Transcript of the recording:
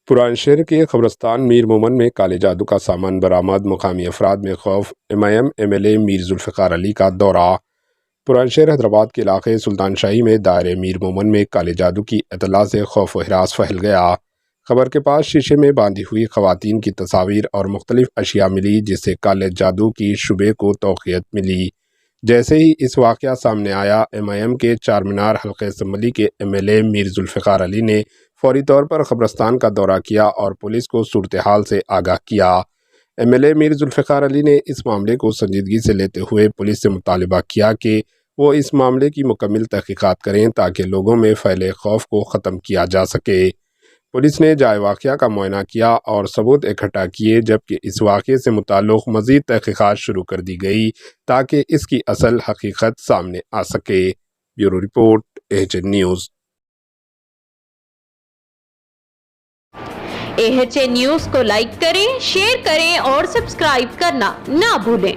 پرانشہر کے قبرستان میر مومن میں کالے جادو کا سامان برآمد، مقامی افراد میں خوف، ایم ایل اے میر ذوالفقار علی کا دورہ۔ پرانشہر حیدرآباد کے علاقے سلطان شاہی میں دائرے میر مومن میں کالے جادو کی اطلاع سے خوف و ہراس پھیل گیا۔ قبر کے پاس شیشے میں باندھی ہوئی خواتین کی تصاویر اور مختلف اشیاء ملی، جس سے کالے جادو کی شبے کو توقیت ملی۔ جیسے ہی اس واقعہ سامنے آیا، ایم کے چار مینار حلقہ اسمبلی کے ایم ایل اے میر ذوالفقار علی نے فوری طور پر قبرستان کا دورہ کیا اور پولیس کو صورتحال سے آگاہ کیا۔ ایم ایل اے میر ذوالفقار علی نے اس معاملے کو سنجیدگی سے لیتے ہوئے پولیس سے مطالبہ کیا کہ وہ اس معاملے کی مکمل تحقیقات کریں تاکہ لوگوں میں پھیلے خوف کو ختم کیا جا سکے۔ پولیس نے جائے واقعہ کا معائنہ کیا اور ثبوت اکٹھا کیے، جبکہ اس واقعے سے متعلق مزید تحقیقات شروع کر دی گئی تاکہ اس کی اصل حقیقت سامنے آ سکے۔ Bureau report, AHN news. AHN news کو لائک کریں، شیئر کریں اور سبسکرائب کرنا نہ بھولیں۔